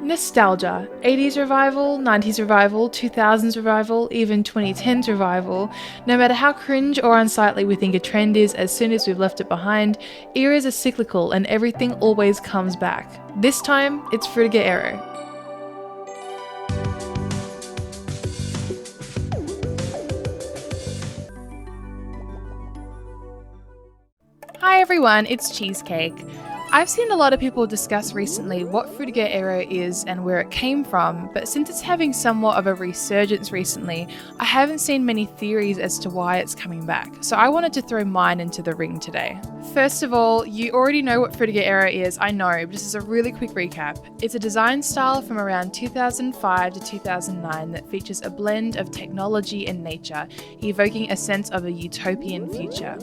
Nostalgia, 80s revival, 90s revival, 2000s revival, even 2010s revival. No matter how cringe or unsightly we think a trend is as soon as we've left it behind, eras are cyclical and everything always comes back. This time, it's Frutiger Aero. Hi everyone, it's Cheesecake. I've seen a lot of people discuss recently what Frutiger Aero is and where it came from, but since it's having somewhat of a resurgence recently, I haven't seen many theories as to why it's coming back, so I wanted to throw mine into the ring today. First of all, you already know what Frutiger Aero is, I know, but this is a really quick recap. It's a design style from around 2005 to 2009 that features a blend of technology and nature, evoking a sense of a utopian future.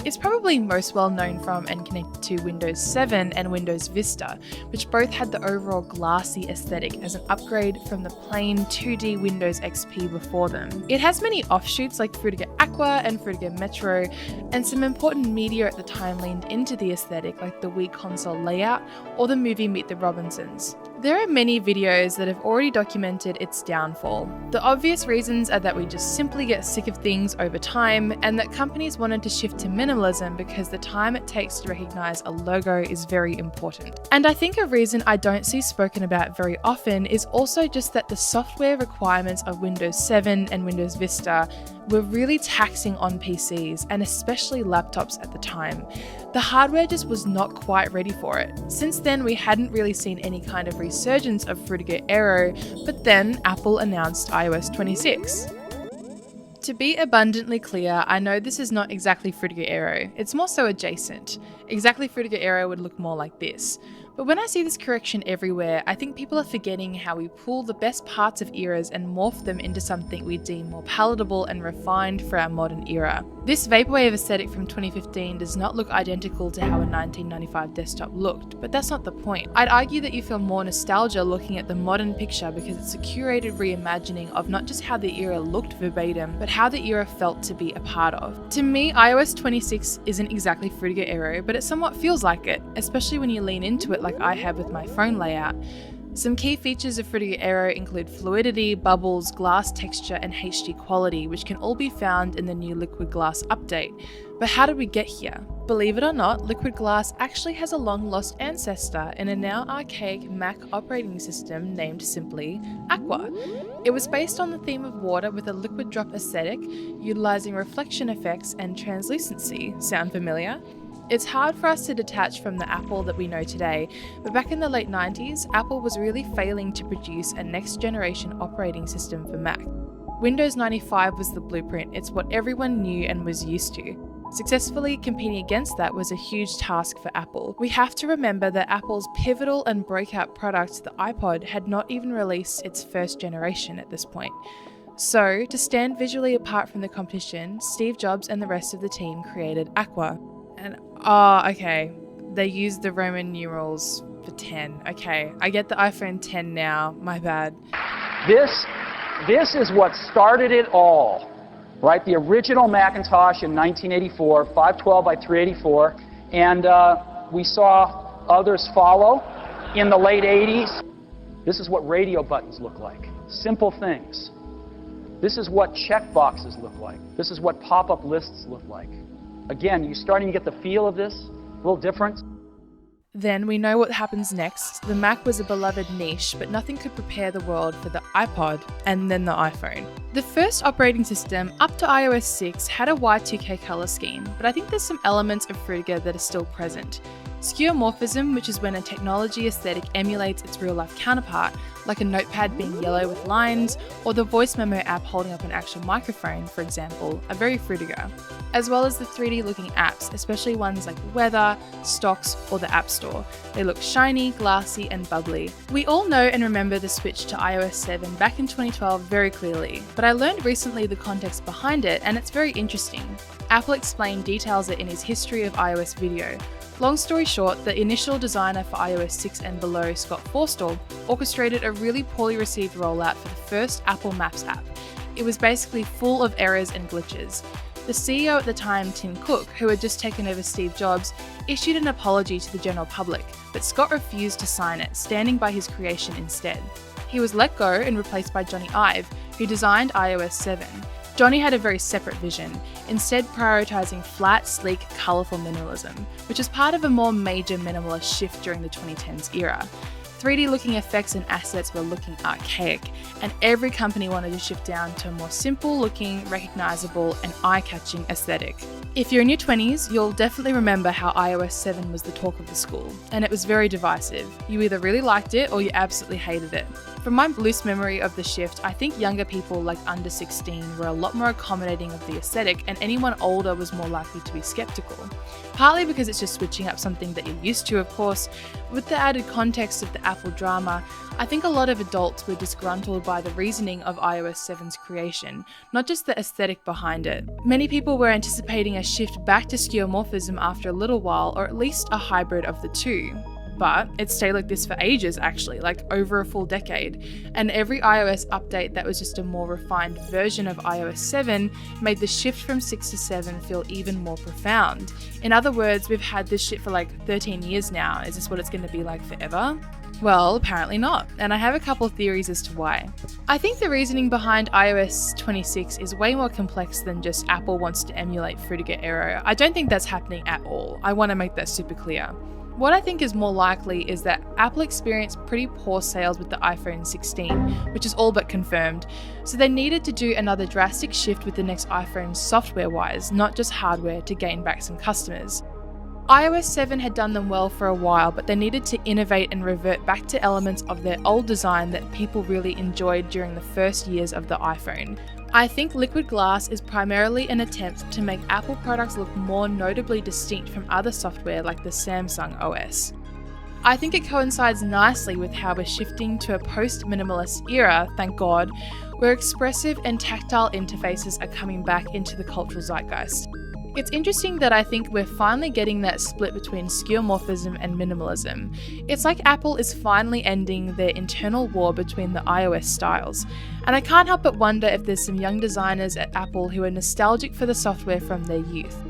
It's probably most well known from and connected to Windows 7 and Windows Vista, which both had the overall glassy aesthetic as an upgrade from the plain 2D Windows XP before them. It has many offshoots like Frutiger Aqua and Frutiger Metro, and some important media at the time leaned into the aesthetic like the Wii console layout or the movie Meet the Robinsons. There are many videos that have already documented its downfall. The obvious reasons are that we just simply get sick of things over time, and that companies wanted to shift to minimalism because the time it takes to recognize a logo is very important. And I think a reason I don't see spoken about very often is also just that the software requirements of Windows 7 and Windows Vista were really taxing on PCs and especially laptops at the time. The hardware just was not quite ready for it. Since then, we hadn't really seen any kind of resurgence of Frutiger Aero, but then Apple announced iOS 26. To be abundantly clear, I know this is not exactly Frutiger Aero, it's more so adjacent. Exactly Frutiger Aero would look more like this. But when I see this correction everywhere, I think people are forgetting how we pull the best parts of eras and morph them into something we deem more palatable and refined for our modern era. This Vaporwave aesthetic from 2015 does not look identical to how a 1995 desktop looked, but that's not the point. I'd argue that you feel more nostalgia looking at the modern picture because it's a curated reimagining of not just how the era looked verbatim, but how the era felt to be a part of. To me, iOS 26 isn't exactly Frutiger Aero, but it somewhat feels like it, especially when you lean into it like I have with my phone layout. Some key features of Frutiger Aero include fluidity, bubbles, glass texture, and HD quality, which can all be found in the new Liquid Glass update. But how did we get here? Believe it or not, Liquid Glass actually has a long-lost ancestor in a now archaic Mac operating system named simply Aqua. It was based on the theme of water with a liquid drop aesthetic, utilizing reflection effects and translucency. Sound familiar? It's hard for us to detach from the Apple that we know today, but back in the late 90s, Apple was really failing to produce a next-generation operating system for Mac. Windows 95 was the blueprint, it's what everyone knew and was used to. Successfully competing against that was a huge task for Apple. We have to remember that Apple's pivotal and breakout product, the iPod, had not even released its first generation at this point. So, to stand visually apart from the competition, Steve Jobs and the rest of the team created Aqua. And okay, they used the Roman numerals for 10. Okay, I get the iPhone 10 now, my bad. This is what started it all, right? The original Macintosh in 1984, 512 by 384, and we saw others follow in the late 80s. This is what radio buttons look like, simple things. This is what checkboxes look like. This is what pop-up lists look like. Again, you're starting to get the feel of this, a little different. Then we know what happens next. The Mac was a beloved niche, but nothing could prepare the world for the iPod and then the iPhone. The first operating system, up to iOS 6, had a Y2K color scheme, but I think there's some elements of Frutiger that are still present. Skeuomorphism, which is when a technology aesthetic emulates its real-life counterpart, like a notepad being yellow with lines, or the voice memo app holding up an actual microphone, for example, are very Frutiger. As well as the 3D-looking apps, especially ones like Weather, Stocks, or the App Store. They look shiny, glassy, and bubbly. We all know and remember the switch to iOS 7 back in 2012 very clearly, but I learned recently the context behind it, and it's very interesting. Apple explained details in his History of iOS video. Long story short, the initial designer for iOS 6 and below, Scott Forstall, orchestrated a really poorly received rollout for the first Apple Maps app. It was basically full of errors and glitches. The CEO at the time, Tim Cook, who had just taken over Steve Jobs, issued an apology to the general public, but Scott refused to sign it, standing by his creation instead. He was let go and replaced by Johnny Ive, who designed iOS 7. Johnny had a very separate vision, instead prioritising flat, sleek, colourful minimalism, which was part of a more major minimalist shift during the 2010s era. 3D looking effects and assets were looking archaic, and every company wanted to shift down to a more simple looking, recognisable and eye-catching aesthetic. If you're in your 20s, you'll definitely remember how iOS 7 was the talk of the school, and it was very divisive. You either really liked it or you absolutely hated it. From my loose memory of the shift, I think younger people like under 16 were a lot more accommodating of the aesthetic, and anyone older was more likely to be skeptical. Partly because it's just switching up something that you're used to, of course. With the added context of the Apple drama, I think a lot of adults were disgruntled by the reasoning of iOS 7's creation, not just the aesthetic behind it. Many people were anticipating a shift back to skeuomorphism after a little while, or at least a hybrid of the two. But it stayed like this for ages actually, like over a full decade. And every iOS update that was just a more refined version of iOS 7 made the shift from 6 to 7 feel even more profound. In other words, we've had this shit for like 13 years now. Is this what it's going to be like forever? Well, apparently not, and I have a couple of theories as to why. I think the reasoning behind iOS 26 is way more complex than just Apple wants to emulate Frutiger Aero. I don't think that's happening at all. I want to make that super clear. What I think is more likely is that Apple experienced pretty poor sales with the iPhone 16, which is all but confirmed, so they needed to do another drastic shift with the next iPhone software-wise, not just hardware, to gain back some customers. iOS 7 had done them well for a while, but they needed to innovate and revert back to elements of their old design that people really enjoyed during the first years of the iPhone. I think liquid glass is primarily an attempt to make Apple products look more notably distinct from other software like the Samsung OS. I think it coincides nicely with how we're shifting to a post-minimalist era, thank God, where expressive and tactile interfaces are coming back into the cultural zeitgeist. It's interesting that I think we're finally getting that split between skeuomorphism and minimalism. It's like Apple is finally ending their internal war between the iOS styles. And I can't help but wonder if there's some young designers at Apple who are nostalgic for the software from their youth.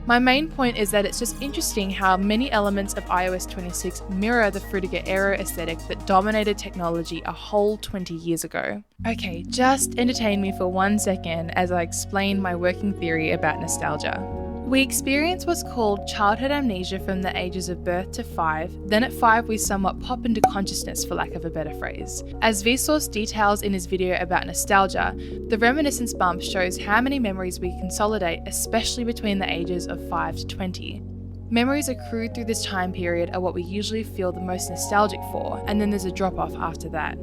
My main point is that it's just interesting how many elements of iOS 26 mirror the Frutiger Aero aesthetic that dominated technology a whole 20 years ago. Okay, just entertain me for 1 second as I explain my working theory about nostalgia. We experience what's called childhood amnesia from the ages of birth to 5, then at 5 we somewhat pop into consciousness, for lack of a better phrase. As Vsauce details in his video about nostalgia, the reminiscence bump shows how many memories we consolidate, especially between the ages of 5 to 20. Memories accrued through this time period are what we usually feel the most nostalgic for, and then there's a drop-off after that.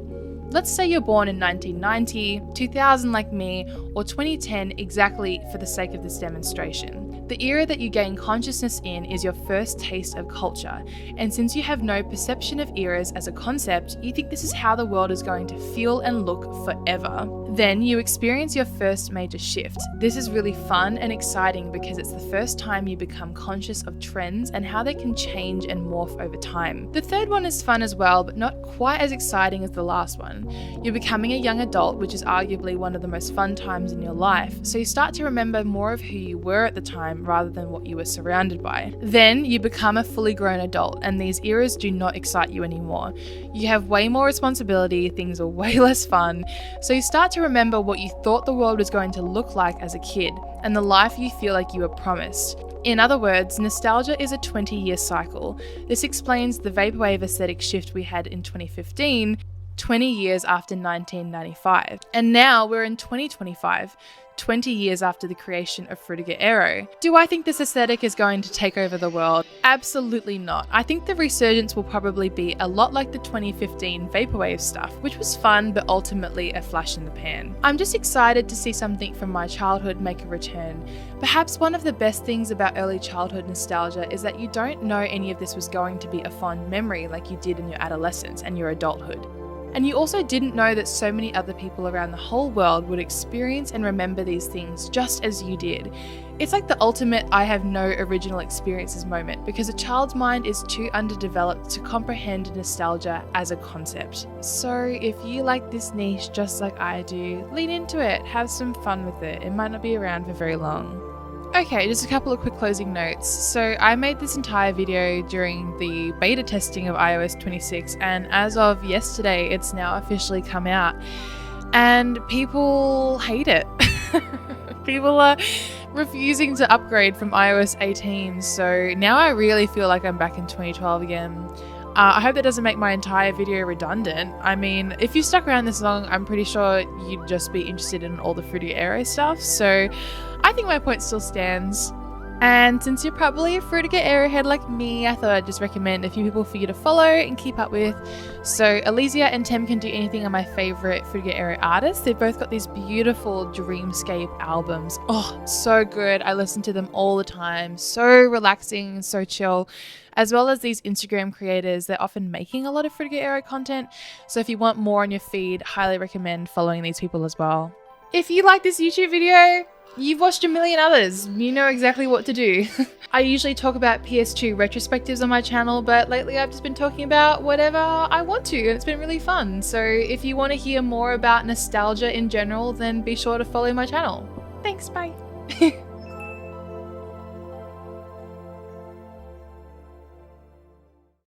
Let's say you're born in 1990, 2000 like me, or 2010 exactly for the sake of this demonstration. The era that you gain consciousness in is your first taste of culture, and since you have no perception of eras as a concept, you think this is how the world is going to feel and look forever. Then you experience your first major shift. This is really fun and exciting because it's the first time you become conscious of trends and how they can change and morph over time. The third one is fun as well, but not quite as exciting as the last one. You're becoming a young adult, which is arguably one of the most fun times in your life, so you start to remember more of who you were at the time rather than what you were surrounded by. Then you become a fully grown adult, and these eras do not excite you anymore. You have way more responsibility, things are way less fun, so you start to remember what you thought the world was going to look like as a kid, and the life you feel like you were promised. In other words, nostalgia is a 20-year cycle. This explains the Vaporwave aesthetic shift we had in 2015, 20 years after 1995. And now we're in 2025, 20 years after the creation of Frutiger Aero. Do I think this aesthetic is going to take over the world? Absolutely not. I think the resurgence will probably be a lot like the 2015 Vaporwave stuff, which was fun but ultimately a flash in the pan. I'm just excited to see something from my childhood make a return. Perhaps one of the best things about early childhood nostalgia is that you don't know any of this was going to be a fond memory like you did in your adolescence and your adulthood. And you also didn't know that so many other people around the whole world would experience and remember these things just as you did. It's like the ultimate I have no original experiences moment, because a child's mind is too underdeveloped to comprehend nostalgia as a concept. So if you like this niche just like I do, lean into it, have some fun with it. It might not be around for very long. Okay, just a couple of quick closing notes. So I made this entire video during the beta testing of iOS 26, and as of yesterday, it's now officially come out. And people hate it. People are refusing to upgrade from iOS 18, so now I really feel like I'm back in 2012 again. I hope that doesn't make my entire video redundant. I mean, if you stuck around this long, I'm pretty sure you'd just be interested in all the Frutiger Aero stuff, so I think my point still stands. And since you're probably a Frutiger Aero head like me, I thought I'd just recommend a few people for you to follow and keep up with. So Elysia and Tem Can Do Anything are my favourite Frutiger Aero artists. They've both got these beautiful dreamscape albums. Oh, so good. I listen to them all the time. So relaxing, so chill. As well as these Instagram creators, they're often making a lot of Frutiger Aero content. So if you want more on your feed, highly recommend following these people as well. If you like this YouTube video, you've watched a million others. You know exactly what to do. I usually talk about PS2 retrospectives on my channel, but lately I've just been talking about whatever I want to, and it's been really fun. So if you want to hear more about nostalgia in general, then be sure to follow my channel. Thanks, bye.